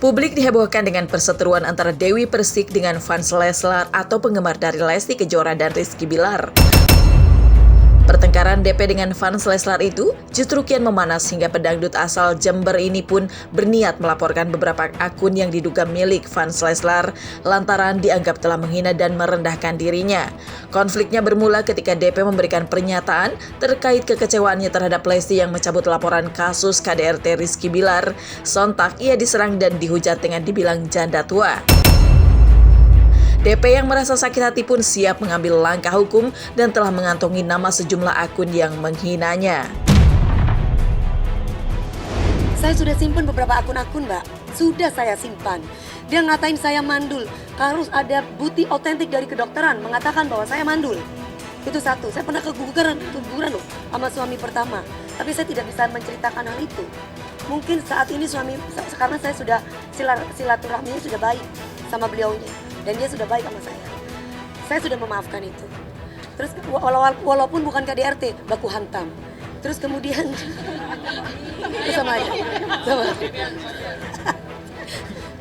Publik dihebohkan dengan perseteruan antara Dewi Persik dengan fans Leslar atau penggemar dari Lesti Kejora dan Rizky Bilar. Pertengkaran DP dengan fans Leslar itu justru kian memanas hingga pedangdut asal Jember ini pun berniat melaporkan beberapa akun yang diduga milik fans Leslar lantaran dianggap telah menghina dan merendahkan dirinya. Konfliknya bermula ketika DP memberikan pernyataan terkait kekecewaannya terhadap Lesti yang mencabut laporan kasus KDRT Rizky Bilar. Sontak ia diserang dan dihujat dengan dibilang janda tua. DP yang merasa sakit hati pun siap mengambil langkah hukum dan telah mengantongi nama sejumlah akun yang menghinanya. Saya sudah simpan beberapa akun-akun, Mbak. Sudah saya simpan. Dia ngatain saya mandul. Harus ada bukti otentik dari kedokteran mengatakan bahwa saya mandul. Itu satu. Saya pernah keguguran loh sama suami pertama. Tapi saya tidak bisa menceritakan hal itu. Mungkin saat ini karena saya sudah silaturahminya sudah baik sama beliaunya. Dan dia sudah baik sama saya. Saya sudah memaafkan itu. Terus walaupun bukan KDRT, baku hantam. Terus kemudian sama aja.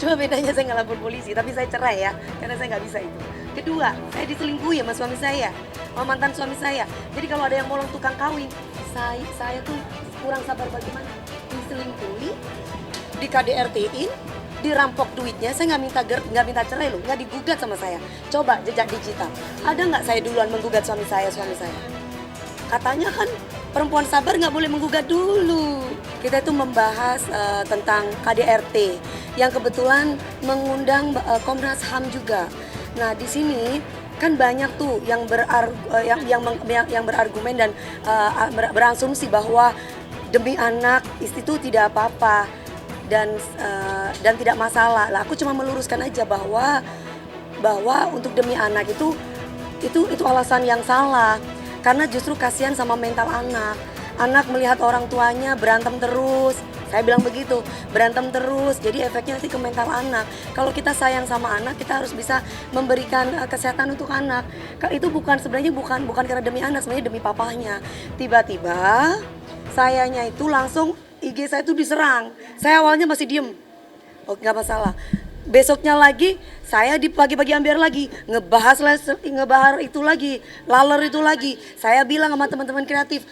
Cuma bedanya saya nggak lapor polisi, tapi saya cerai ya, karena saya nggak bisa itu. Kedua, saya diselingkuhi sama suami saya, sama mantan suami saya. Jadi kalau ada yang molong tukang kawin, saya tuh kurang sabar bagaimana. Diselingkuhi, di KDRT-in, dirampok duitnya, saya nggak minta cerai loh, nggak digugat sama saya. Coba jejak digital, ada nggak saya duluan menggugat suami saya? Katanya kan perempuan sabar nggak boleh menggugat dulu. Kita itu membahas tentang KDRT yang kebetulan mengundang Komnas HAM juga. Nah di sini kan banyak tuh yang berargumen dan berasumsi bahwa demi anak itu tidak apa-apa. Dan tidak masalah. Lah aku cuma meluruskan aja bahwa untuk demi anak itu alasan yang salah. Karena justru kasihan sama mental anak. Anak melihat orang tuanya berantem terus. Saya bilang begitu, berantem terus. Jadi efeknya nanti ke mental anak. Kalau kita sayang sama anak, kita harus bisa memberikan kesehatan untuk anak. Itu sebenarnya bukan karena demi anak, sebenarnya demi papahnya. Tiba-tiba sayanya itu langsung IG saya itu diserang. Saya awalnya masih diem. Oh nggak masalah. Besoknya lagi saya pagi-pagi ambil lagi ngebahas itu lagi, laler itu lagi. Saya bilang sama teman-teman kreatif,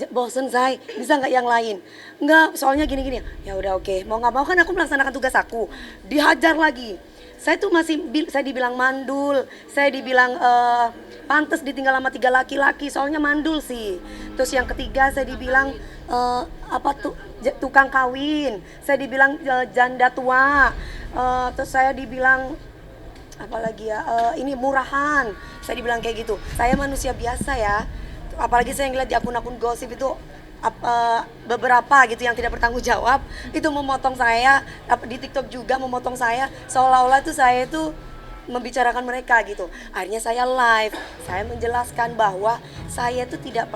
bosen saya, bisa nggak yang lain? Nggak, soalnya gini-gini. Ya udah oke. Mau nggak mau kan aku melaksanakan tugas aku. Dihajar lagi. Saya tuh saya dibilang mandul, saya dibilang pantes ditinggal sama 3 laki-laki, soalnya mandul sih. Terus yang ketiga saya dibilang tukang kawin, saya dibilang janda tua, terus saya dibilang ini murahan, saya dibilang kayak gitu. Saya manusia biasa ya, apalagi saya ngeliat di akun-akun gosip itu beberapa gitu yang tidak bertanggung jawab itu memotong saya, di TikTok juga memotong saya seolah-olah itu saya itu membicarakan mereka gitu. Akhirnya saya live, saya menjelaskan bahwa saya itu tidak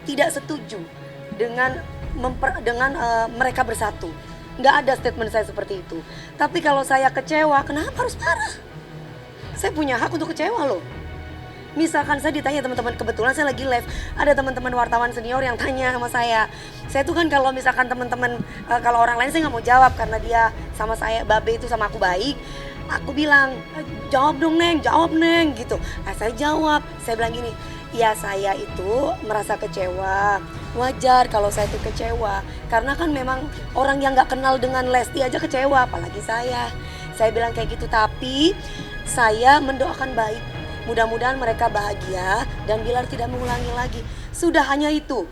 tidak setuju dengan mereka bersatu. Nggak ada statement saya seperti itu. Tapi kalau saya kecewa, kenapa harus marah? Saya punya hak untuk kecewa loh. Misalkan saya ditanya teman-teman, kebetulan saya lagi live, ada teman-teman wartawan senior yang tanya sama saya tuh kan kalau misalkan teman-teman, kalau orang lain saya nggak mau jawab karena dia sama saya, Babe itu sama aku baik. Aku bilang, jawab dong Neng, gitu. Nah, saya jawab, saya bilang gini, ya saya itu merasa kecewa. Wajar kalau saya itu kecewa, karena kan memang orang yang nggak kenal dengan Lesti aja kecewa, apalagi saya. Saya bilang kayak gitu, tapi saya mendoakan baik. Mudah-mudahan mereka bahagia dan Bilar tidak mengulangi lagi. Sudah hanya itu.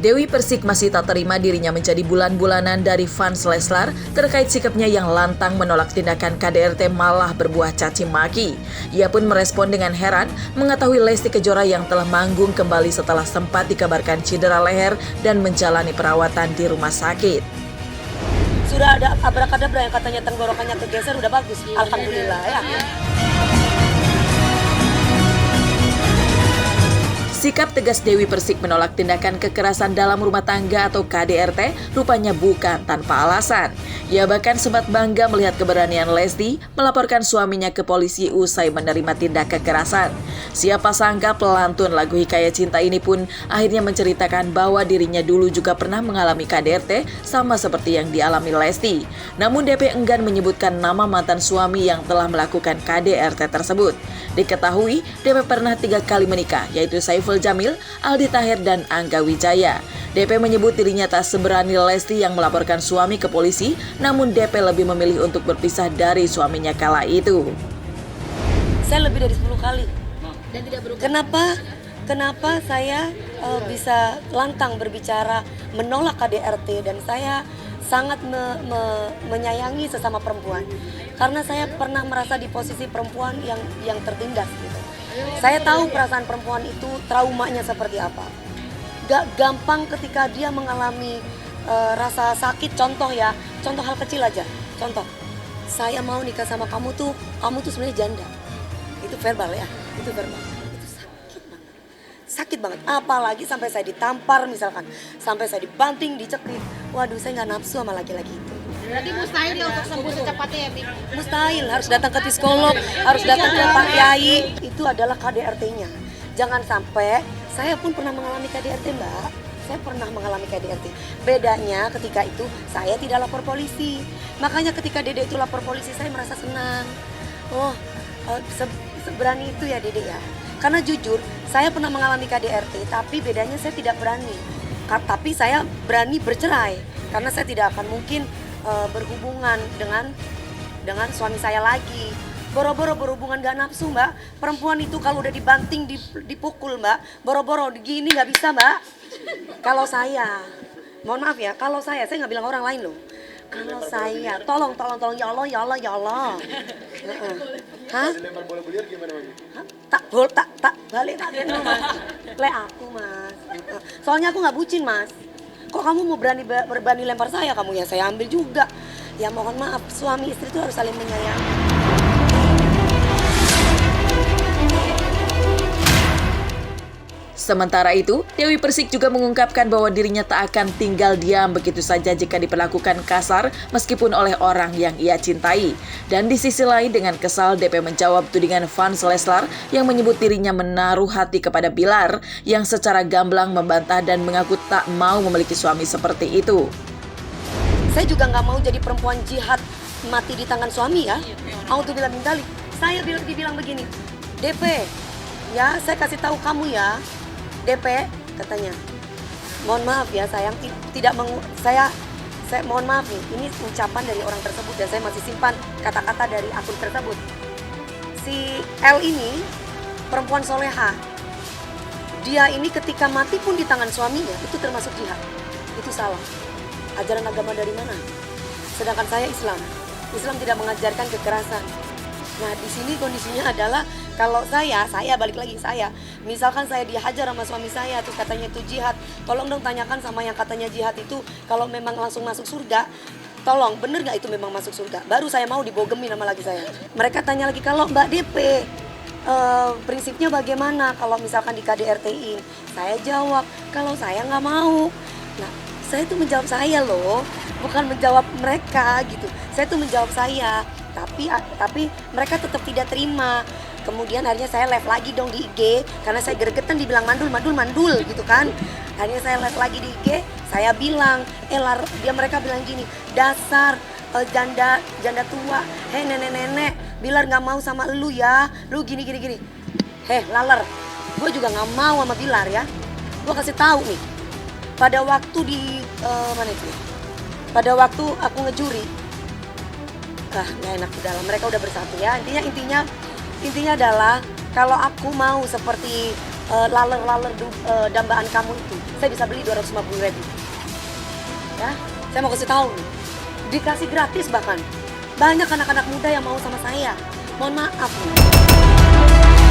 Dewi Persik masih tak terima dirinya menjadi bulan-bulanan dari fans Leslar terkait sikapnya yang lantang menolak tindakan KDRT malah berbuah caci maki. Ia pun merespon dengan heran mengetahui Lesti Kejora yang telah manggung kembali setelah sempat dikabarkan cedera leher dan menjalani perawatan di rumah sakit. Sudah ada abrakadabra yang katanya tenggorokannya kegeser, udah bagus. Alhamdulillah ya. Sikap tegas Dewi Persik menolak tindakan kekerasan dalam rumah tangga atau KDRT rupanya bukan tanpa alasan. Ia bahkan sempat bangga melihat keberanian Lesti melaporkan suaminya ke polisi usai menerima tindak kekerasan. Siapa sangka pelantun lagu Hikayat Cinta ini pun akhirnya menceritakan bahwa dirinya dulu juga pernah mengalami KDRT sama seperti yang dialami Lesti. Namun DP enggan menyebutkan nama mantan suami yang telah melakukan KDRT tersebut. Diketahui DP pernah 3 kali menikah, yaitu Saiful Jamil, Aldi Taher, dan Angga Wijaya. DP menyebut dirinya tak seberani Lesti yang melaporkan suami ke polisi, namun DP lebih memilih untuk berpisah dari suaminya kala itu. Saya lebih dari 10 kali. Dan tidak berubah. Kenapa saya bisa lantang berbicara menolak KDRT dan saya sangat menyayangi sesama perempuan. Karena saya pernah merasa di posisi perempuan yang tertindas gitu. Saya tahu perasaan perempuan itu traumanya seperti apa. Gak gampang ketika dia mengalami rasa sakit. Contoh hal kecil aja. Contoh, saya mau nikah sama kamu tuh sebenarnya janda. Itu verbal ya, itu verbal. Itu sakit banget. Apalagi sampai saya ditampar misalkan, sampai saya dibanting, dicekik. Waduh, saya nggak nafsu sama laki-laki itu. Berarti mustahil ya untuk sembuh secepatnya ya, Bi? Mustahil, harus datang ke psikolog, harus datang ke Pak Kiai. Itu adalah KDRT-nya. Jangan sampai, saya pun pernah mengalami KDRT, Mbak. Saya pernah mengalami KDRT. Bedanya ketika itu saya tidak lapor polisi. Makanya ketika Dede itu lapor polisi, saya merasa senang. Oh, seberani itu ya Dede ya. Karena jujur, saya pernah mengalami KDRT, tapi bedanya saya tidak berani. Tapi saya berani bercerai, karena saya tidak akan mungkin berhubungan dengan suami saya lagi. Boro-boro berhubungan gak nafsu, Mbak. Perempuan itu kalau udah dibanting, dipukul, Mbak. Boro-boro gini gak bisa, Mbak. Kalau saya, mohon maaf ya, kalau saya nggak bilang orang lain loh. Kalau saya, tolong, ya Allah. Hah? Lempar bola biliar gimana, Mami? Tak balik tak gendong, Mas. Le aku, Mas. Soalnya aku nggak bucin, Mas. Kok kamu mau berani lempar saya, kamu ya saya ambil juga. Ya mohon maaf, suami istri itu harus saling menyayangi. Sementara itu, Dewi Persik juga mengungkapkan bahwa dirinya tak akan tinggal diam begitu saja jika diperlakukan kasar meskipun oleh orang yang ia cintai. Dan di sisi lain dengan kesal DP menjawab tudingan fans Leslar yang menyebut dirinya menaruh hati kepada Bilar yang secara gamblang membantah dan mengaku tak mau memiliki suami seperti itu. Saya juga nggak mau jadi perempuan jihad mati di tangan suami ya. Auzubillah min dzalik. Saya dibilang begini, DP, ya saya kasih tahu kamu ya. DP katanya, mohon maaf ya sayang, saya mohon maaf nih, ini ucapan dari orang tersebut dan saya masih simpan kata-kata dari akun tersebut. Si L ini perempuan soleha, dia ini ketika mati pun di tangan suaminya itu termasuk jihad. Itu salah. Ajaran agama dari mana? Sedangkan saya Islam tidak mengajarkan kekerasan. Nah di sini kondisinya adalah kalau saya balik lagi misalkan saya dihajar sama suami saya terus katanya itu jihad, tolong dong tanyakan sama yang katanya jihad itu kalau memang langsung masuk surga, tolong bener nggak itu memang masuk surga, baru saya mau dibogemin sama lagi saya. Mereka tanya lagi kalau Mbak DP prinsipnya bagaimana kalau misalkan di KDRT-in, saya jawab kalau saya nggak mau. Nah saya tuh menjawab saya loh, bukan menjawab mereka gitu. Saya tuh menjawab saya. Tapi mereka tetap tidak terima. Kemudian akhirnya saya live lagi dong di IG karena saya gregetan dibilang mandul gitu kan. Akhirnya saya live lagi di IG, saya bilang, mereka bilang gini, dasar janda tua, nenek, Bilar nggak mau sama lu ya, lu gini. Laler, gue juga nggak mau sama Bilar ya. Gue kasih tahu nih, pada waktu mana itu? Pada waktu aku ngejuri. Nggak enak udah lah, mereka udah bersatu ya. Intinya adalah kalau aku mau seperti laler dambaan kamu itu, saya bisa beli 250.000. Ya, saya mau kasih tahu nih, dikasih gratis bahkan. Banyak anak-anak muda yang mau sama saya. Mohon maaf nih.